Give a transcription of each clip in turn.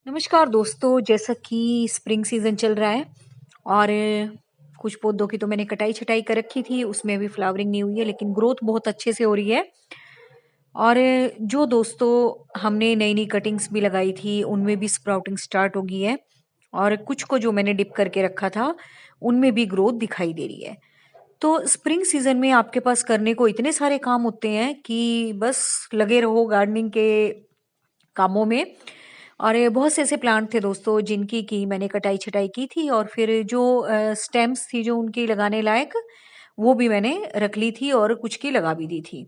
नमस्कार दोस्तों, जैसा कि स्प्रिंग सीजन चल रहा है और कुछ पौधों की तो मैंने कटाई छटाई कर रखी थी। उसमें अभी फ्लावरिंग नहीं हुई है, लेकिन ग्रोथ बहुत अच्छे से हो रही है। और जो दोस्तों हमने नई नई कटिंग्स भी लगाई थी, उनमें भी स्प्राउटिंग स्टार्ट हो गई है। और कुछ को जो मैंने डिप करके रखा था, उनमें भी ग्रोथ दिखाई दे रही है। तो स्प्रिंग सीजन में आपके पास करने को इतने सारे काम होते हैं कि बस लगे रहो गार्डनिंग के कामों में। और ये बहुत से ऐसे प्लांट थे दोस्तों जिनकी की मैंने कटाई छटाई की थी, और फिर जो स्टेम्स थी जो उनकी लगाने लायक, वो भी मैंने रख ली थी और कुछ की लगा भी दी थी।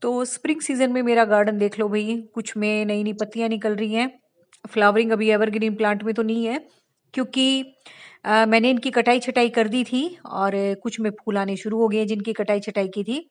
तो स्प्रिंग सीजन में मेरा गार्डन देख लो भाई, कुछ में नई नई पत्तियां निकल रही हैं। फ्लावरिंग अभी एवरग्रीन प्लांट में तो नहीं है, क्योंकि मैंने इनकी कटाई छटाई कर दी थी। और कुछ में फूल आने शुरू हो गए हैं जिनकी कटाई छटाई की थी।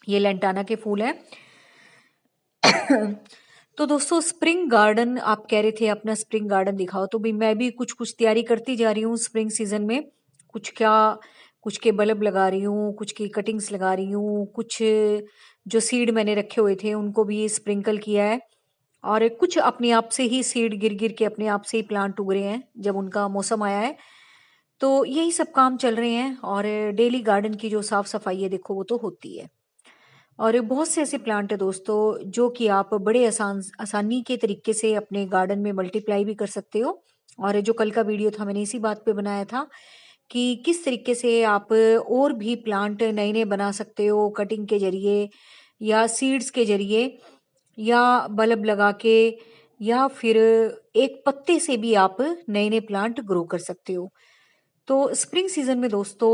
ये लेंटाना के फूल हैं। तो दोस्तों, स्प्रिंग गार्डन आप कह रहे थे अपना स्प्रिंग गार्डन दिखाओ, तो भी मैं भी कुछ कुछ तैयारी करती जा रही हूँ स्प्रिंग सीजन में। कुछ क्या, कुछ के बल्ब लगा रही हूँ, कुछ की कटिंग्स लगा रही हूँ, कुछ जो सीड मैंने रखे हुए थे उनको भी स्प्रिंकल किया है। और कुछ अपने आप से ही सीड गिर गिर के अपने आप से ही प्लांट उग रहे हैं जब उनका मौसम आया है। तो यही सब काम चल रहे हैं। और डेली गार्डन की जो साफ सफाई है देखो, वो तो होती है। और बहुत से ऐसे प्लांट है दोस्तों जो कि आप बड़े आसानी के तरीके से अपने गार्डन में मल्टीप्लाई भी कर सकते हो। और जो कल का वीडियो था मैंने इसी बात पे बनाया था कि किस तरीके से आप और भी प्लांट नए नए बना सकते हो, कटिंग के जरिए या सीड्स के जरिए या बल्ब लगा के, या फिर एक पत्ते से भी आप नए नए प्लांट ग्रो कर सकते हो। तो स्प्रिंग सीजन में दोस्तों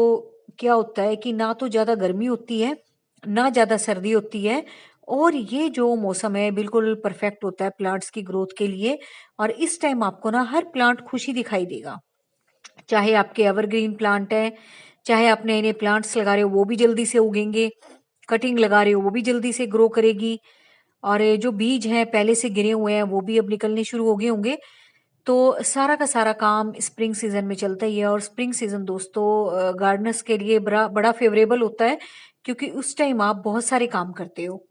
क्या होता है कि ना तो ज्यादा गर्मी होती है, ना ज्यादा सर्दी होती है। और ये जो मौसम है बिल्कुल परफेक्ट होता है प्लांट्स की ग्रोथ के लिए। और इस टाइम आपको ना हर प्लांट खुशी दिखाई देगा। चाहे आपके एवरग्रीन प्लांट है, चाहे आप नए नए प्लांट्स लगा रहे हो वो भी जल्दी से उगेंगे, कटिंग लगा रहे हो वो भी जल्दी से ग्रो करेगी। और ये जो बीज हैं पहले से गिरे हुए हैं वो भी अब निकलने शुरू हो गए होंगे। तो सारा का सारा काम स्प्रिंग सीजन में चलता ही है। और स्प्रिंग सीजन दोस्तों गार्डनर्स के लिए बड़ा बड़ा फेवरेबल होता है, क्योंकि उस टाइम आप बहुत सारे काम करते हो।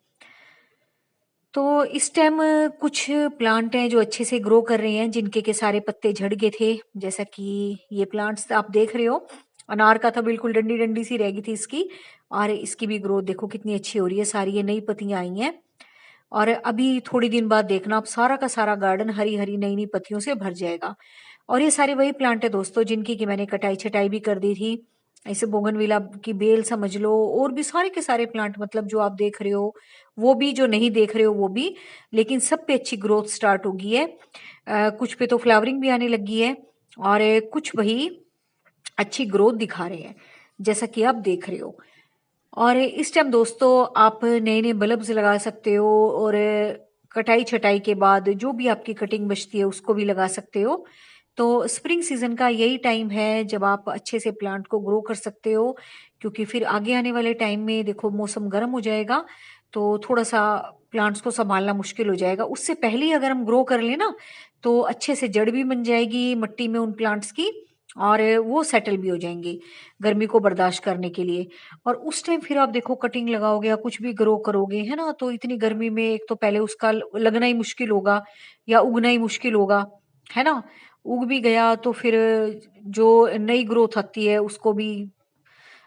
तो इस टाइम कुछ प्लांट हैं जो अच्छे से ग्रो कर रहे हैं, जिनके के सारे पत्ते झड़ गए थे। जैसा कि ये प्लांट्स आप देख रहे हो, अनार का था बिल्कुल डंडी डंडी सी रह गई थी इसकी। और इसकी भी ग्रोथ देखो कितनी अच्छी हो रही है, सारी ये नई पत्तियां आई हैं। और अभी थोड़ी दिन बाद देखना आप सारा का सारा गार्डन हरी हरी नई नई पत्तियों से भर जाएगा। और ये सारे वही प्लांट है दोस्तों जिनकी कि मैंने कटाई छटाई भी कर दी थी। ऐसे बोगनविला की बेल समझ लो, और भी सारे के सारे प्लांट, मतलब जो आप देख रहे हो वो भी, जो नहीं देख रहे हो वो भी। लेकिन सब पे अच्छी ग्रोथ स्टार्ट हो गई है। कुछ पे तो फ्लावरिंग भी आने लगी है। और कुछ वही अच्छी ग्रोथ दिखा रहे हैं, जैसा कि आप देख रहे हो। और इस टाइम दोस्तों आप नए नए बल्ब्स लगा सकते हो। और कटाई छटाई के बाद जो भी आपकी कटिंग बचती है उसको भी लगा सकते हो। तो स्प्रिंग सीजन का यही टाइम है जब आप अच्छे से प्लांट को ग्रो कर सकते हो। क्योंकि फिर आगे आने वाले टाइम में देखो मौसम गर्म हो जाएगा, तो थोड़ा सा प्लांट्स को संभालना मुश्किल हो जाएगा। उससे पहले ही अगर हम ग्रो कर लेना, तो अच्छे से जड़ भी बन जाएगी मिट्टी में उन प्लांट्स की, और वो सेटल भी हो जाएंगे गर्मी को बर्दाश्त करने के लिए। और उस टाइम फिर आप देखो कटिंग लगाओगे या कुछ भी ग्रो करोगे, है ना, तो इतनी गर्मी में एक तो पहले उसका लगना ही मुश्किल होगा या उगना ही मुश्किल होगा, है ना। उग भी गया तो फिर जो नई ग्रोथ आती है उसको भी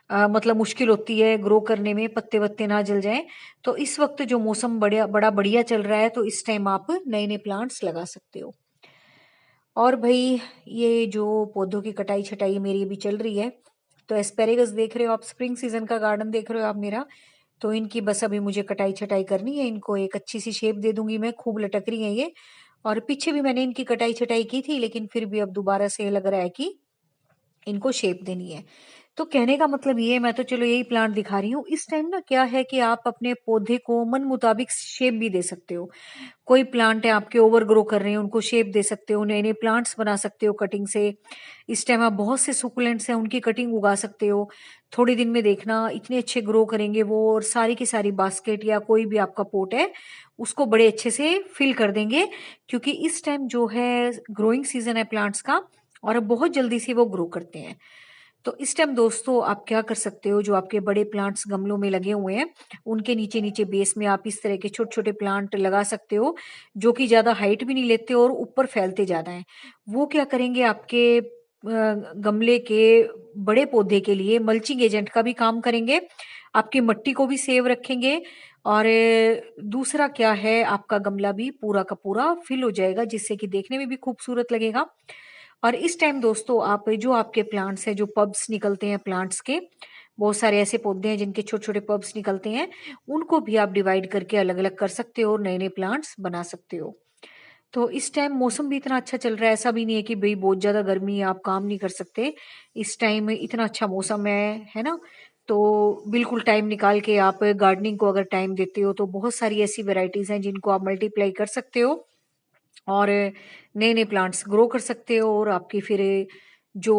मतलब मुश्किल होती है ग्रो करने में, पत्ते वत्ते ना जल जाएं। तो इस वक्त जो मौसम बड़ा बढ़िया चल रहा है, तो इस टाइम आप नए नए प्लांट्स लगा सकते हो। और भाई, ये जो पौधों की कटाई छटाई मेरी अभी चल रही है, तो एस्पेरेगस देख रहे हो आप, स्प्रिंग सीजन का गार्डन देख रहे हो आप मेरा। तो इनकी बस अभी मुझे कटाई छटाई करनी है, इनको एक अच्छी सी शेप दे दूंगी मैं, खूब लटक रही है ये। और पीछे भी मैंने इनकी कटाई छटाई की थी, लेकिन फिर भी अब दोबारा से लग रहा है कि इनको शेप देनी है। तो कहने का मतलब ये है, मैं तो चलो यही प्लांट दिखा रही हूँ। इस टाइम ना क्या है कि आप अपने पौधे को मन मुताबिक शेप भी दे सकते हो। कोई प्लांट है आपके ओवर ग्रो कर रहे हैं, उनको शेप दे सकते हो, नए नए प्लांट्स बना सकते हो कटिंग से। इस टाइम आप बहुत से सुकुलेंट्स हैं उनकी कटिंग उगा सकते हो। थोड़े दिन में देखना इतने अच्छे ग्रो करेंगे वो, और सारी की सारी बास्केट या कोई भी आपका पोट है उसको बड़े अच्छे से फिल कर देंगे। क्योंकि इस टाइम जो है ग्रोइंग सीजन है प्लांट्स का, और बहुत जल्दी से वो ग्रो करते हैं। तो इस टाइम दोस्तों आप क्या कर सकते हो, जो आपके बड़े प्लांट्स गमलों में लगे हुए हैं उनके नीचे नीचे बेस में आप इस तरह के छोटे छोटे प्लांट लगा सकते हो, जो कि ज़्यादा हाइट भी नहीं लेते और ऊपर फैलते ज़्यादा हैं। वो क्या करेंगे, आपके गमले के बड़े पौधे के लिए मल्चिंग एजेंट का भी काम करेंगे, आपकी मिट्टी को भी सेव रखेंगे, और दूसरा क्या है, आपका गमला भी पूरा का पूरा फिल हो जाएगा, जिससे कि देखने में भी खूबसूरत लगेगा। और इस टाइम दोस्तों आप जो आपके प्लांट्स हैं, जो पब्स निकलते हैं प्लांट्स के, बहुत सारे ऐसे पौधे हैं जिनके छोटे छोटे पब्स निकलते हैं, उनको भी आप डिवाइड करके अलग अलग कर सकते हो और नए नए प्लांट्स बना सकते हो। तो इस टाइम मौसम भी इतना अच्छा चल रहा है, ऐसा भी नहीं है कि भाई बहुत ज्यादा गर्मी है आप काम नहीं कर सकते। इस टाइम इतना अच्छा मौसम है ना। तो बिल्कुल टाइम निकाल के आप गार्डनिंग को अगर टाइम देते हो, तो बहुत सारी ऐसी वैरायटीज हैं जिनको आप मल्टीप्लाई कर सकते हो और नए नए प्लांट्स ग्रो कर सकते हो। और आपकी फिर जो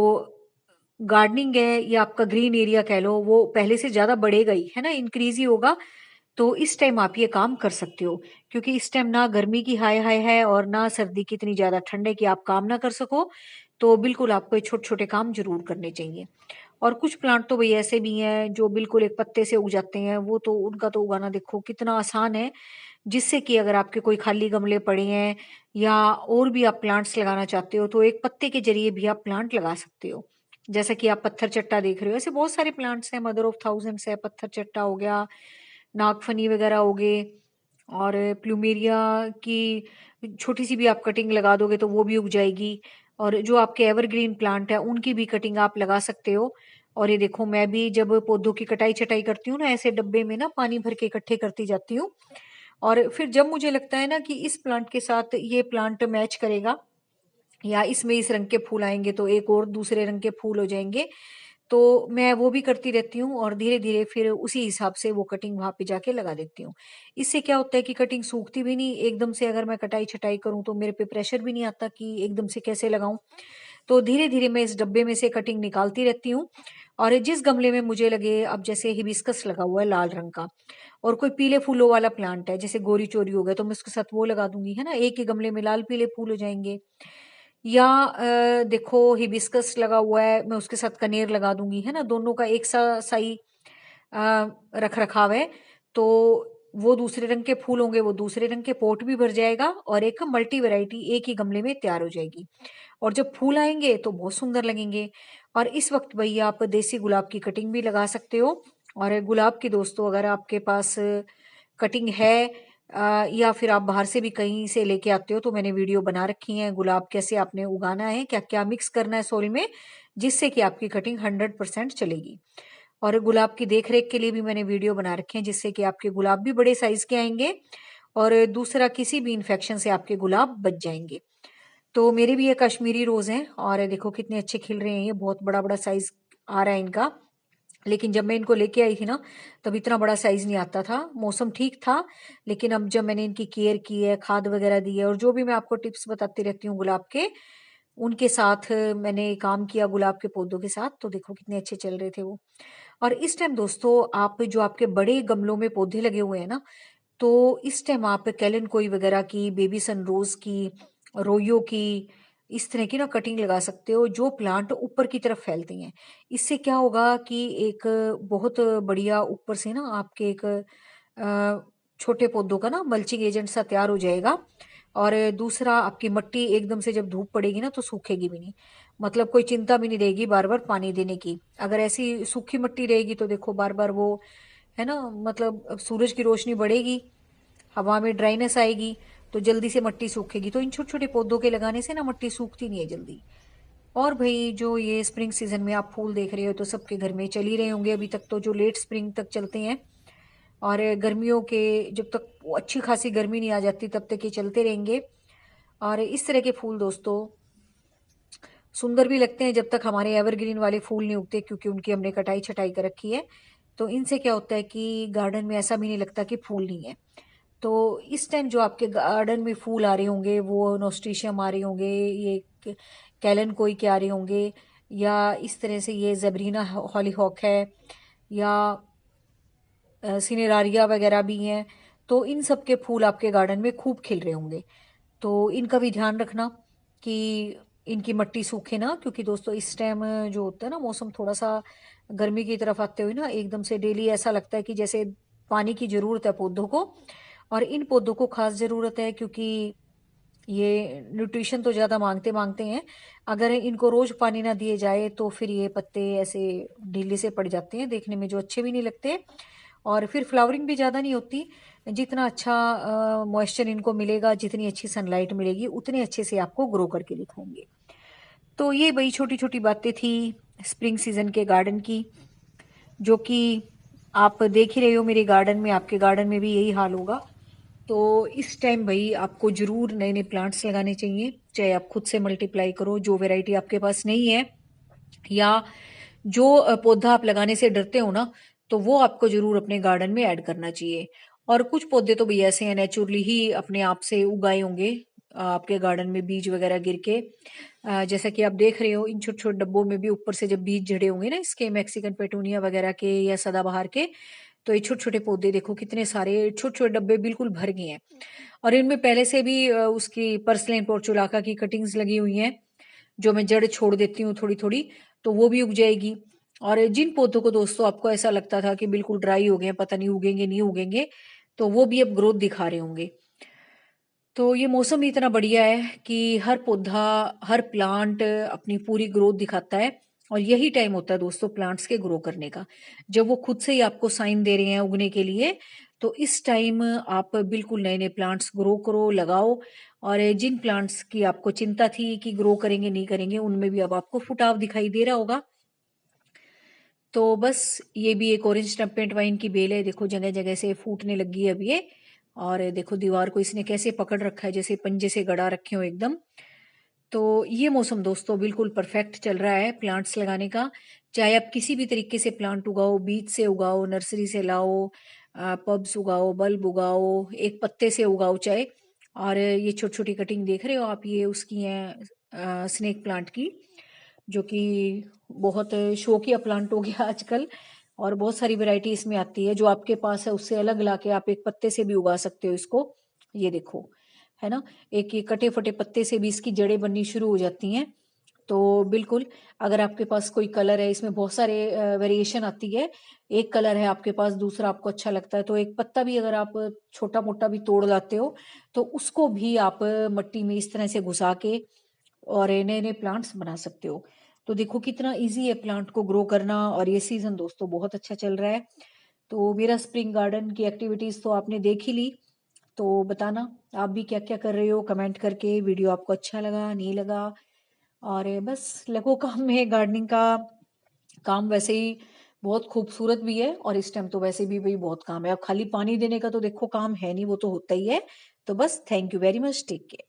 गार्डनिंग है या आपका ग्रीन एरिया कह लो, वो पहले से ज्यादा बढ़ेगा ही, है ना, इंक्रीज ही होगा। तो इस टाइम आप ये काम कर सकते हो, क्योंकि इस टाइम ना गर्मी की हाय हाय है और ना सर्दी की इतनी ज्यादा ठंड है कि आप काम ना कर सको। तो बिल्कुल आपको ये छोटे छोटे काम जरूर करने चाहिए। और कुछ प्लांट तो भाई ऐसे भी हैं जो बिल्कुल एक पत्ते से उग जाते हैं, वो तो उनका तो उगाना देखो कितना आसान है। जिससे कि अगर आपके कोई खाली गमले पड़े हैं या और भी आप प्लांट्स लगाना चाहते हो, तो एक पत्ते के जरिए भी आप प्लांट लगा सकते हो। जैसा कि आप पत्थर चट्टा देख रहे हो, ऐसे बहुत सारे प्लांट्स हैं, मदर ऑफ थाउजेंड्स है, पत्थर चट्टा हो गया, नागफनी वगैरह हो गए, और प्लूमेरिया की छोटी सी भी आप कटिंग लगा दोगे तो वो भी उग जाएगी। और जो आपके एवरग्रीन प्लांट है उनकी भी कटिंग आप लगा सकते हो। और ये देखो, मैं भी जब पौधों की कटाई छटाई करती हूँ ना, ऐसे डब्बे में ना पानी भर के इकट्ठे करती जाती हूँ। और फिर जब मुझे लगता है ना कि इस प्लांट के साथ ये प्लांट मैच करेगा, या इसमें इस रंग के फूल आएंगे तो एक और दूसरे रंग के फूल हो जाएंगे, तो मैं वो भी करती रहती हूँ और धीरे धीरे फिर उसी हिसाब से वो कटिंग वहां पे जाके लगा देती हूँ। इससे क्या होता है कि कटिंग सूखती भी नहीं एकदम से, अगर मैं कटाई छटाई करूँ तो मेरे पे प्रेशर भी नहीं आता कि एकदम से कैसे लगाऊं। तो धीरे धीरे मैं इस डब्बे में से कटिंग निकालती रहती हूँ। और जिस गमले में मुझे लगे, अब जैसे हिबिस्कस लगा हुआ है लाल रंग का, और कोई पीले फूलों वाला प्लांट है जैसे गोरी चोरी हो गया, तो मैं उसके साथ वो लगा दूंगी, है ना, एक ही गमले में लाल पीले फूल हो जाएंगे। या देखो हिबिस्कस लगा हुआ है, मैं उसके साथ कनेर लगा दूंगी, है ना, दोनों का एक सा सही रख रखाव है। तो वो दूसरे रंग के फूल होंगे, वो दूसरे रंग के पोट भी भर जाएगा, और एक मल्टी वैरायटी एक ही गमले में तैयार हो जाएगी। और जब फूल आएंगे तो बहुत सुंदर लगेंगे। और इस वक्त भैया आप देसी गुलाब की कटिंग भी लगा सकते हो। और गुलाब की दोस्तों, अगर आपके पास कटिंग है या फिर आप बाहर से भी कहीं से लेके आते हो, तो मैंने वीडियो बना रखी है गुलाब कैसे आपने उगाना है, क्या क्या मिक्स करना है सोइल में, जिससे कि आपकी कटिंग 100% चलेगी। और गुलाब की देख रेख के लिए भी मैंने वीडियो बना रखे हैं, जिससे कि आपके गुलाब भी बड़े साइज के आएंगे, और दूसरा किसी भी इन्फेक्शन से आपके गुलाब बच जाएंगे। तो मेरे भी ये कश्मीरी रोज हैं, और देखो कितने अच्छे खिल रहे हैं, ये बहुत बड़ा बड़ा साइज आ रहा है इनका। लेकिन जब मैं इनको लेके आई थी ना, तब इतना बड़ा साइज नहीं आता था, मौसम ठीक था। लेकिन अब जब मैंने इनकी केयर की है, खाद वगैरह दी है, और जो भी मैं आपको टिप्स बताती रहती हूँ गुलाब के, उनके साथ मैंने काम किया गुलाब के पौधों के साथ, तो देखो कितने अच्छे चल रहे थे वो। और इस टाइम दोस्तों आप जो आपके बड़े गमलों में पौधे लगे हुए हैं ना, तो इस टाइम आप कैलन कोई वगैरह की, बेबी सनरोज की, रोयो की, इस तरह की ना कटिंग लगा सकते हो, जो प्लांट ऊपर की तरफ फैलते हैं। इससे क्या होगा कि एक बहुत बढ़िया ऊपर से ना आपके एक छोटे पौधों का ना मल्चिंग एजेंट सा तैयार हो जाएगा। और दूसरा, आपकी मिट्टी एकदम से जब धूप पड़ेगी ना तो सूखेगी भी नहीं, मतलब कोई चिंता भी नहीं रहेगी बार बार पानी देने की। अगर ऐसी सूखी मिट्टी रहेगी तो देखो बार बार वो, है ना, मतलब अब सूरज की रोशनी बढ़ेगी, हवा में ड्राइनेस आएगी, तो जल्दी से मिट्टी सूखेगी। तो इन छोटे छोटे पौधों के लगाने से ना मिट्टी सूखती नहीं है जल्दी। और भाई जो ये स्प्रिंग सीजन में आप फूल देख रहे हो, तो सबके घर में चल ही रहे होंगे अभी तक, तो जो लेट स्प्रिंग तक चलते हैं, और गर्मियों के जब तक वो अच्छी खासी गर्मी नहीं आ जाती तब तक ये चलते रहेंगे। और इस तरह के फूल दोस्तों सुंदर भी लगते हैं जब तक हमारे एवरग्रीन वाले फूल नहीं उगते, क्योंकि उनकी हमने कटाई छटाई कर रखी है। तो इनसे क्या होता है कि गार्डन में ऐसा भी नहीं लगता कि फूल नहीं है। तो इस टाइम जो आपके गार्डन में फूल आ रहे होंगे, वो नोस्टिशियम आ रहे होंगे, ये कैलन कोई के आ रहे होंगे, या इस तरह से ये जेबरीना हॉलीहॉक है, या सिनेरारिया वगैरह भी हैं। तो इन सब के फूल आपके गार्डन में खूब खिल रहे होंगे। तो इनका भी ध्यान रखना कि इनकी मट्टी सूखे ना, क्योंकि दोस्तों इस टाइम जो होता है ना मौसम थोड़ा सा गर्मी की तरफ आते हुए ना एकदम से डेली ऐसा लगता है कि जैसे पानी की जरूरत है पौधों को। और इन पौधों को खास जरूरत है क्योंकि ये न्यूट्रिशन तो ज़्यादा मांगते मांगते हैं। अगर इनको रोज पानी ना दिए जाए तो फिर ये पत्ते ऐसे ढीले से पड़ जाते हैं, देखने में जो अच्छे भी नहीं लगते। और फिर फ्लावरिंग भी ज़्यादा नहीं होती। जितना अच्छा मॉइस्चर इनको मिलेगा, जितनी अच्छी सनलाइट मिलेगी, उतने अच्छे से आपको ग्रो करके दिखाएंगे। तो ये वही छोटी छोटी बातें थी स्प्रिंग सीजन के गार्डन की, जो कि आप देख ही रहे हो मेरे गार्डन में, आपके गार्डन में भी यही हाल होगा। तो इस टाइम भाई आपको जरूर नए नए प्लांट्स लगाने चाहिए, चाहे आप खुद से मल्टीप्लाई करो जो वैरायटी आपके पास नहीं है, या जो पौधा आप लगाने से डरते हो ना, तो वो आपको जरूर अपने गार्डन में ऐड करना चाहिए। और कुछ पौधे तो भैया ऐसे हैं नेचुरली ही अपने आप से उगाए होंगे आपके गार्डन में बीज वगैरह गिर के। जैसा कि आप देख रहे हो इन छोटे छोटे डब्बों में भी ऊपर से जब बीज झड़े होंगे ना इसके, मैक्सिकन पेटूनिया वगैरह के या सदाबहार के, तो ये छोटे छोटे पौधे देखो कितने सारे छोटे छोटे डब्बे बिल्कुल भर गए हैं। और इनमें पहले से भी उसकी पर्सलेन पोर्चुलाका की कटिंग्स लगी हुई हैं, जो मैं जड़ छोड़ देती हूँ थोड़ी थोड़ी, तो वो भी उग जाएगी। और जिन पौधों को दोस्तों आपको ऐसा लगता था कि बिल्कुल ड्राई हो गए, पता नहीं उगेंगे नहीं उगेंगे, तो वो भी अब ग्रोथ दिखा रहे होंगे। तो ये मौसम ही इतना बढ़िया है कि हर पौधा, हर प्लांट अपनी पूरी ग्रोथ दिखाता है। और यही टाइम होता है दोस्तों प्लांट्स के ग्रो करने का, जब वो खुद से ही आपको साइन दे रहे हैं उगने के लिए। तो इस टाइम आप बिल्कुल नए नए प्लांट्स ग्रो करो, लगाओ। और जिन प्लांट्स की आपको चिंता थी कि ग्रो करेंगे नहीं करेंगे, उनमें भी अब आपको फुटाव दिखाई दे रहा होगा। तो बस ये भी एक ऑरेंज टेम्पेरेट वाइन की बेल है, देखो जगह जगह से फूटने लगी है अब ये। और देखो दीवार को इसने कैसे पकड़ रखा है, जैसे पंजे से गड़ा रखे हो एकदम। तो ये मौसम दोस्तों बिल्कुल परफेक्ट चल रहा है प्लांट्स लगाने का। चाहे आप किसी भी तरीके से प्लांट उगाओ, बीज से उगाओ, नर्सरी से लाओ, पब्स उगाओ, बल्ब उगाओ, एक पत्ते से उगाओ चाहे। और ये छोटी छोटी कटिंग देख रहे हो आप, ये उसकी है स्नेक प्लांट की, जो कि बहुत शौकिया प्लांट हो गया आजकल। और बहुत सारी वैरायटी इसमें आती है, जो आपके पास है उससे अलग लाके आप एक पत्ते से भी उगा सकते हो इसको। ये देखो, है ना, एक ये कटे फटे पत्ते से भी इसकी जड़ें बननी शुरू हो जाती हैं। तो बिल्कुल, अगर आपके पास कोई कलर है, इसमें बहुत सारे वेरिएशन आती है। एक कलर है आपके पास, दूसरा आपको अच्छा लगता है, तो एक पत्ता भी अगर आप छोटा मोटा भी तोड़ लाते हो, तो उसको भी आप मट्टी में इस तरह से घुसा के और नए नए प्लांट्स बना सकते हो। तो देखो कितना इजी है प्लांट को ग्रो करना। और ये सीजन दोस्तों बहुत अच्छा चल रहा है। तो मेरा स्प्रिंग गार्डन की एक्टिविटीज तो आपने देख ही ली। तो बताना आप भी क्या क्या कर रहे हो कमेंट करके, वीडियो आपको अच्छा लगा नहीं लगा। और बस लगो काम में, गार्डनिंग का काम वैसे ही बहुत खूबसूरत भी है, और इस टाइम तो वैसे भी भाई बहुत काम है। अब खाली पानी देने का तो देखो काम है नहीं, वो तो होता ही है। तो बस thank you very much, take care.